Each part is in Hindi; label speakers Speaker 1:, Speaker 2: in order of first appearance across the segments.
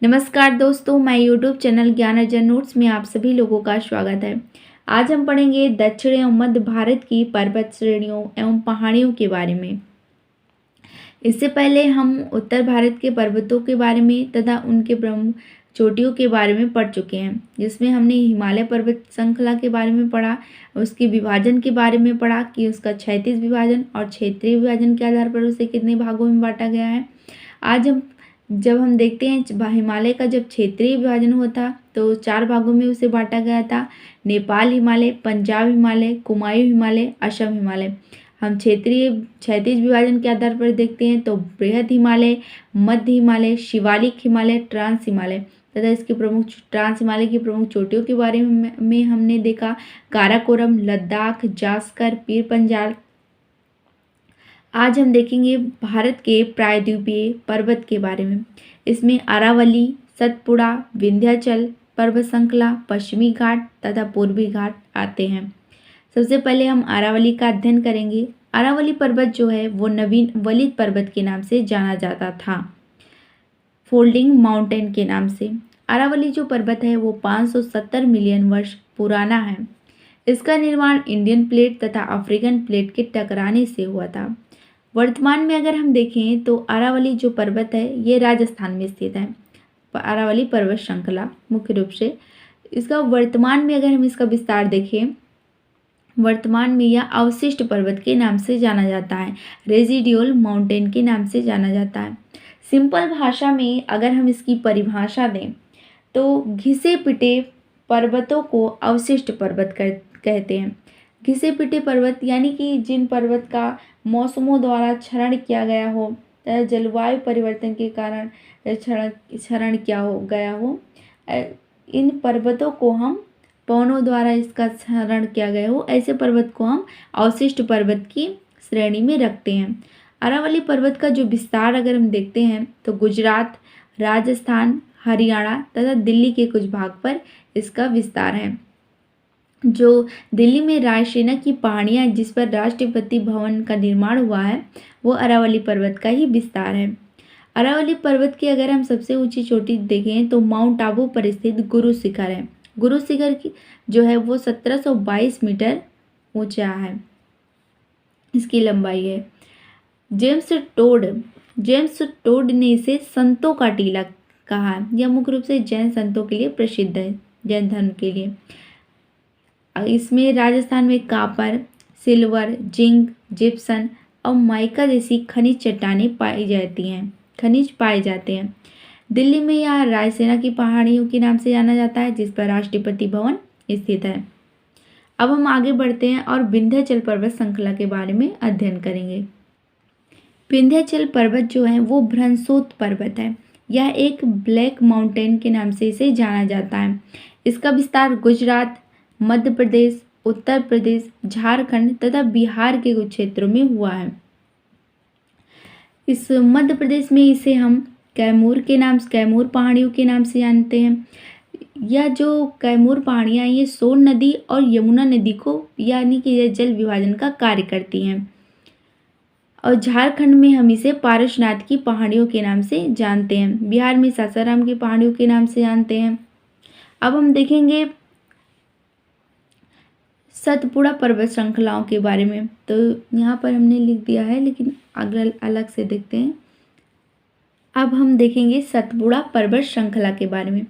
Speaker 1: नमस्कार दोस्तों, मैं यूट्यूब चैनल ज्ञान अर्जन नोट्स में आप सभी लोगों का स्वागत है। आज हम पढ़ेंगे दक्षिण एवं मध्य भारत की पर्वत श्रेणियों एवं पहाड़ियों के बारे में। इससे पहले हम उत्तर भारत के पर्वतों के बारे में तथा उनके प्रमुख चोटियों के बारे में पढ़ चुके हैं, जिसमें हमने हिमालय पर्वत श्रृंखला के बारे में पढ़ा, उसके विभाजन के बारे में पढ़ा कि उसका क्षैतिज विभाजन और क्षेत्रीय विभाजन के आधार पर उसे कितने भागों में बांटा गया है। आज जब हम देखते हैं हिमालय का जब क्षेत्रीय विभाजन हुआ था तो 4 भागों में उसे बांटा गया था: नेपाल हिमालय, पंजाब हिमालय, कुमायूं हिमालय, असम हिमालय। हम क्षेत्रीय क्षैतिज विभाजन के आधार पर देखते हैं तो बृहद हिमालय, मध्य हिमालय, शिवालिक हिमालय, ट्रांस हिमालय तथा इसके प्रमुख ट्रांस हिमालय की प्रमुख चोटियों के बारे में हमने देखा: काराकोरम, लद्दाख, जास्कर, पीर पंजाल। आज हम देखेंगे भारत के प्रायद्वीपीय पर्वत के बारे में। इसमें अरावली, सतपुड़ा, विंध्याचल पर्वत श्रृंखला, पश्चिमी घाट तथा पूर्वी घाट आते हैं। सबसे पहले हम अरावली का अध्ययन करेंगे। अरावली पर्वत जो है वो नवीन वलित पर्वत के नाम से जाना जाता था, फोल्डिंग माउंटेन के नाम से। अरावली जो पर्वत है वो 570 मिलियन वर्ष पुराना है। इसका निर्माण इंडियन प्लेट तथा अफ्रीकन प्लेट के टकराने से हुआ था। वर्तमान में अगर हम देखें तो अरावली जो पर्वत है ये राजस्थान में स्थित है। अरावली पर्वत श्रृंखला मुख्य रूप से इसका वर्तमान में अगर हम इसका विस्तार देखें, वर्तमान में यह अवशिष्ट पर्वत के नाम से जाना जाता है, रेजिडियल माउंटेन के नाम से जाना जाता है। सिंपल भाषा में अगर हम इसकी परिभाषा दें तो घिसे पिटे पर्वतों को अवशिष्ट पर्वत कहते हैं। घिसे पिटे पर्वत यानी कि जिन पर्वत का मौसमों द्वारा क्षरण किया गया हो, जलवायु परिवर्तन के कारण क्षरण किया हो गया हो, इन पर्वतों को हम पवनों द्वारा इसका क्षरण किया गया हो, ऐसे पर्वत को हम अवशिष्ट पर्वत की श्रेणी में रखते हैं। अरावली पर्वत का जो विस्तार अगर हम देखते हैं तो गुजरात, राजस्थान, हरियाणा तथा दिल्ली के कुछ भाग पर इसका विस्तार है। जो दिल्ली में रायसेना की पहाड़ियाँ जिस पर राष्ट्रपति भवन का निर्माण हुआ है वो अरावली पर्वत का ही विस्तार है। अरावली पर्वत की अगर हम सबसे ऊंची चोटी देखें तो माउंट आबू पर स्थित गुरु शिखर है। गुरु शिखर की जो है वो 1722 मीटर ऊंचा है, इसकी लंबाई है। जेम्स टोड ने इसे संतों का टीला कहा। यह मुख्य रूप से जैन संतों के लिए प्रसिद्ध है, जैन धर्म के लिए। इसमें राजस्थान में कापर, सिल्वर, जिंक, जिप्सन और माइका जैसी खनिज चट्टानें पाई जाते हैं। दिल्ली में यह रायसेना की पहाड़ियों के नाम से जाना जाता है, जिस पर राष्ट्रपति भवन स्थित है। अब हम आगे बढ़ते हैं और विंध्याचल पर्वत श्रृंखला के बारे में अध्ययन करेंगे। विंध्याचल पर्वत जो है वो भ्रंशोत पर्वत है। यह एक ब्लैक माउंटेन के नाम से इसे जाना जाता है। इसका विस्तार गुजरात, मध्य प्रदेश, उत्तर प्रदेश, झारखंड तथा बिहार के कुछ क्षेत्रों में हुआ है। इस मध्य प्रदेश में इसे हम कैमूर पहाड़ियों के नाम से जानते हैं। यह जो कैमूर पहाड़ियाँ ये सोन नदी और यमुना नदी को यानी कि यह जल विभाजन का कार्य करती हैं। और झारखंड में हम इसे पारसनाथ की पहाड़ियों के नाम से जानते हैं। बिहार में सासाराम की पहाड़ियों के नाम से जानते हैं। अब हम देखेंगे सतपुड़ा पर्वत श्रृंखलाओं के बारे में। तो यहाँ पर हमने लिख दिया है, लेकिन अगला अलग से देखते हैं। अब हम देखेंगे सतपुड़ा पर्वत श्रृंखला के बारे में।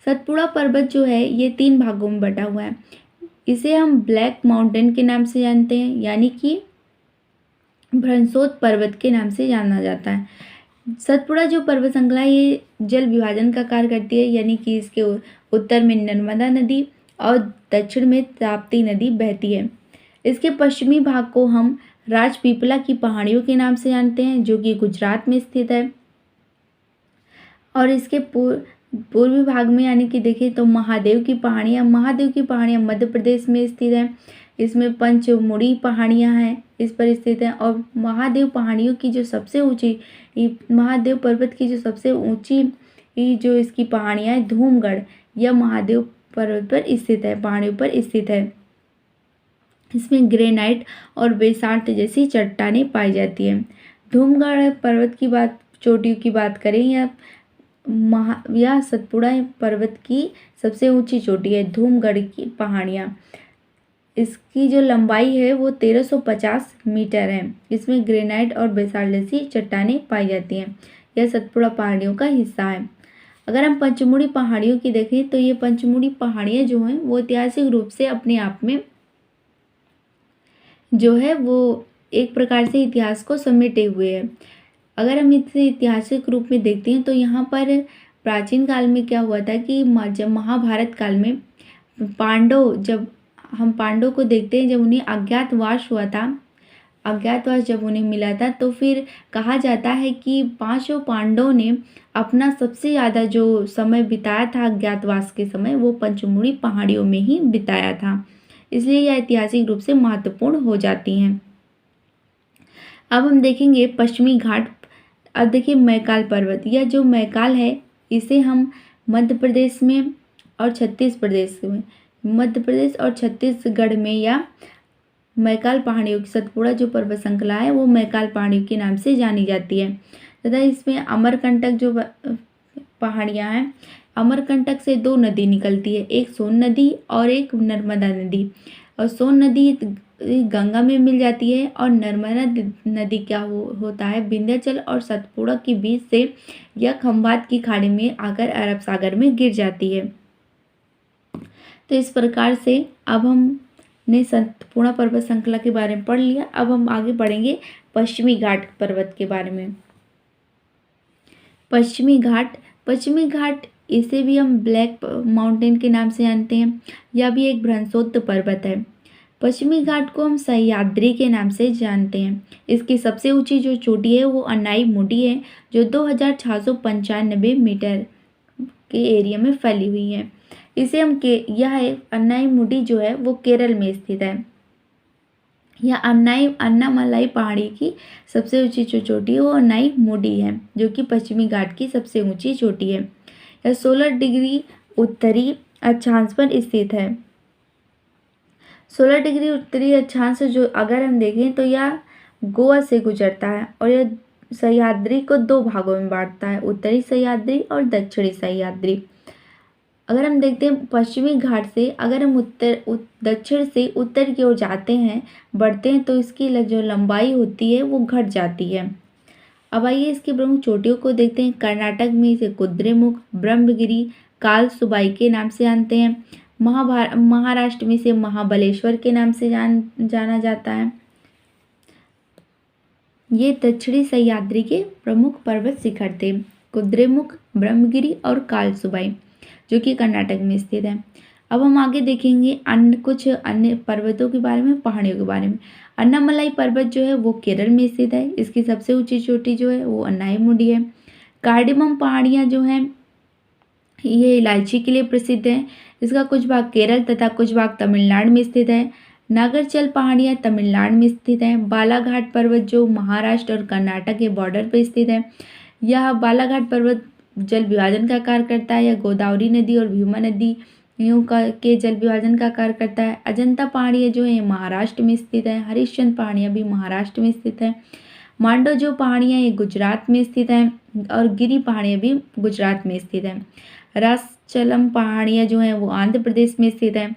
Speaker 1: सतपुड़ा पर्वत जो है ये 3 भागों में बटा हुआ है। इसे हम ब्लैक माउंटेन के नाम से जानते हैं, यानी कि भ्रंशोत पर्वत के नाम से जाना जाता है। सतपुड़ा जो पर्वत श्रृंखला ये जल विभाजन का कार्य करती है, यानी कि इसके उत्तर में नर्मदा नदी और दक्षिण में ताप्ती नदी बहती है। इसके पश्चिमी भाग को हम राजपीपला की पहाड़ियों के नाम से जानते हैं, जो कि गुजरात में स्थित है। और इसके पूर्वी भाग में यानी कि देखें तो महादेव की पहाड़ियाँ मध्य प्रदेश में स्थित है। इसमें पंचमुड़ी पहाड़ियाँ हैं, इस पर स्थित है। और महादेव पर्वत की जो सबसे ऊंची जो इसकी पहाड़ियाँ हैं, धूमगढ़, यह महादेव पर्वत पर स्थित है, पहाड़ियों पर स्थित है। इसमें ग्रेनाइट और बेसाल्ट जैसी चट्टानें पाई जाती हैं। धूमगढ़ पर्वत की चोटियों की बात करें या यह सतपुड़ा पर्वत की सबसे ऊंची चोटी है। धूमगढ़ की पहाड़ियाँ, इसकी जो लंबाई है वो 1350 मीटर है। इसमें ग्रेनाइट और बेसाल्ट जैसी चट्टानें पाई जाती हैं। यह सतपुड़ा पहाड़ियों का हिस्सा है। अगर हम पंचमुड़ी पहाड़ियों की देखें तो ये पंचमुड़ी पहाड़ियाँ जो हैं वो ऐतिहासिक रूप से अपने आप में जो है वो एक प्रकार से इतिहास को समेटे हुए है। अगर हम इसे ऐतिहासिक रूप में देखते हैं तो यहाँ पर प्राचीन काल में क्या हुआ था कि जब महाभारत काल में जब हम पांडवों को देखते हैं, जब उन्हें अज्ञातवास हुआ था, अज्ञातवास जब उन्हें मिला था तो फिर कहा जाता है कि पांचों पांडवों ने अपना सबसे ज़्यादा जो समय बिताया था अज्ञातवास के समय, वो पंचमुड़ी पहाड़ियों में ही बिताया था। इसलिए यह ऐतिहासिक रूप से महत्वपूर्ण हो जाती हैं। अब हम देखेंगे पश्चिमी घाट। अब देखिए मैकाल पर्वत, यह जो मैकाल है इसे हम मध्य प्रदेश में और छत्तीसगढ़ में या मैकाल पहाड़ियों की सतपुड़ा जो पर्वत श्रृंखला है वो मैकाल पहाड़ियों के नाम से जानी जाती है तथा इसमें अमरकंटक जो पहाड़ियाँ हैं, अमरकंटक से दो नदी निकलती है, एक सोन नदी और एक नर्मदा नदी। और सोन नदी गंगा में मिल जाती है और नर्मदा नदी क्या होता है, विंध्याचल और सतपुड़ा के बीच से यह खंभात की खाड़ी में आकर अरब सागर में गिर जाती है। तो इस प्रकार से अब हमने सतपुड़ा पर्वत श्रृंखला के बारे में पढ़ लिया। अब हम आगे पढ़ेंगे पश्चिमी घाट पर्वत के बारे में। पश्चिमी घाट इसे भी हम ब्लैक माउंटेन के नाम से जानते हैं। यह भी एक भ्रंशोत्त पर्वत है। पश्चिमी घाट को हम सह्याद्री के नाम से जानते हैं। इसकी सबसे ऊंची जो चोटी है वो अन्नाई मुडी है, जो 2695 मीटर के एरिया में फैली हुई है। इसे हम यह अन्नाई मुडी जो है वो केरल में स्थित है। यह अन्नामलाई पहाड़ी की सबसे ऊंची जो चोटी है वो अन्नाई मुडी है, जो कि पश्चिमी घाट की सबसे ऊंची चोटी है। यह 16 डिग्री उत्तरी अक्षांश पर स्थित है। 16 डिग्री उत्तरी अक्षांश जो अगर हम देखें तो यह गोवा से गुजरता है और यह सह्याद्री को दो भागों में बांटता है, उत्तरी सह्याद्री और दक्षिणी सह्याद्री। अगर हम देखते हैं पश्चिमी घाट से अगर हम दक्षिण से उत्तर की ओर जाते हैं, बढ़ते हैं, तो इसकी जो लंबाई होती है वो घट जाती है। अब आइए इसकी प्रमुख चोटियों को देखते हैं। कर्नाटक में इसे कुद्रेमुख, ब्रह्मगिरी, कालसुबाई के नाम से जानते हैं। महाराष्ट्र में इसे महाबलेश्वर के नाम से जाना जाता है। ये दक्षिणी सह्याद्री के प्रमुख पर्वत शिखर थे, कुद्रेमुख, ब्रह्मगिरी और कालसुबाई, जो कि कर्नाटक में स्थित है। अब हम आगे देखेंगे कुछ अन्य पर्वतों के बारे में, पहाड़ियों के बारे में। अन्नामलाई पर्वत जो है वो केरल में स्थित है। इसकी सबसे ऊंची चोटी जो है वो अन्नाईमुडी है। कार्डेमम पहाड़ियाँ जो हैं ये इलायची के लिए प्रसिद्ध है। इसका कुछ भाग केरल तथा कुछ भाग तमिलनाडु में स्थित है। नागरचल पहाड़ियाँ तमिलनाडु में स्थित हैं। बालाघाट पर्वत जो महाराष्ट्र और कर्नाटक के बॉर्डर पर स्थित है। यह बालाघाट पर्वत जल विभाजन का कार्य करता है। यह गोदावरी नदी और भीमा नदी के जल विभाजन का कार्य करता है। अजंता पहाड़ियाँ जो है महाराष्ट्र में स्थित है। हरिश्चंद्र पहाड़ियाँ भी महाराष्ट्र में स्थित है। मांडो जो पहाड़ियाँ ये गुजरात में स्थित हैं और गिरी पहाड़ियाँ भी गुजरात में स्थित हैं। रासचलम पहाड़ियाँ जो हैं वो आंध्र प्रदेश में स्थित हैं।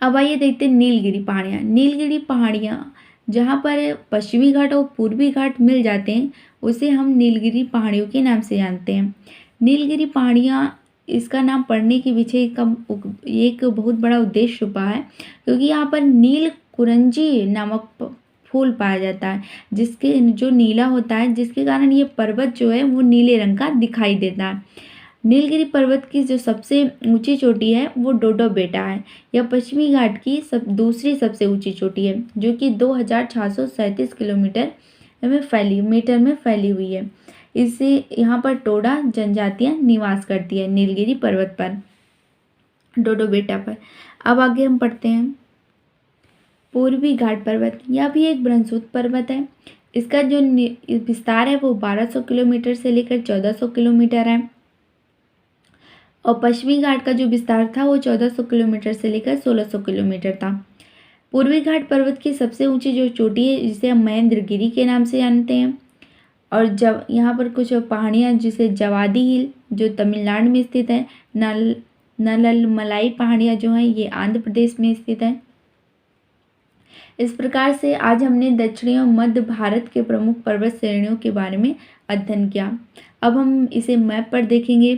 Speaker 1: अब आइए देखते हैं नीलगिरी पहाड़ियाँ। नीलगिरी पहाड़ियाँ जहाँ पर पश्चिमी घाट और पूर्वी घाट मिल जाते हैं उसे हम नीलगिरी पहाड़ियों के नाम से जानते हैं। नीलगिरी पहाड़ियाँ, इसका नाम पड़ने के पीछे एक बहुत बड़ा उद्देश्य छुपा है, क्योंकि यहाँ पर नील कुरंजी नामक फूल पाया जाता है, जिसके जो नीला होता है, जिसके कारण ये पर्वत जो है वो नीले रंग का दिखाई देता है। नीलगिरी पर्वत की जो सबसे ऊंची चोटी है वो डोडो बेटा है। यह पश्चिमी घाट की दूसरी सबसे ऊंची चोटी है, जो कि 2637 किलोमीटर में फैली हुई है। इससे यहाँ पर टोडा जनजातियाँ निवास करती है नीलगिरी पर्वत पर, डोडो बेटा पर। अब आगे हम पढ़ते हैं पूर्वी घाट पर्वत। यह भी एक भ्रंशोत्त पर्वत है। इसका जो विस्तार है वो 1200 किलोमीटर से लेकर 1400 किलोमीटर है और पश्चिमी घाट का जो विस्तार था वो 1400 किलोमीटर से लेकर 1600 किलोमीटर था। पूर्वी घाट पर्वत की सबसे ऊंची जो चोटी है जिसे हम महेंद्रगिरी के नाम से जानते हैं, और जब यहाँ पर कुछ पहाड़ियाँ जिसे जवादी हिल जो तमिलनाडु में स्थित है, नलमलाई पहाड़ियाँ जो हैं ये आंध्र प्रदेश में स्थित है। इस प्रकार से आज हमने दक्षिणी और मध्य भारत के प्रमुख पर्वत श्रेणियों के बारे में अध्ययन किया। अब हम इसे मैप पर देखेंगे।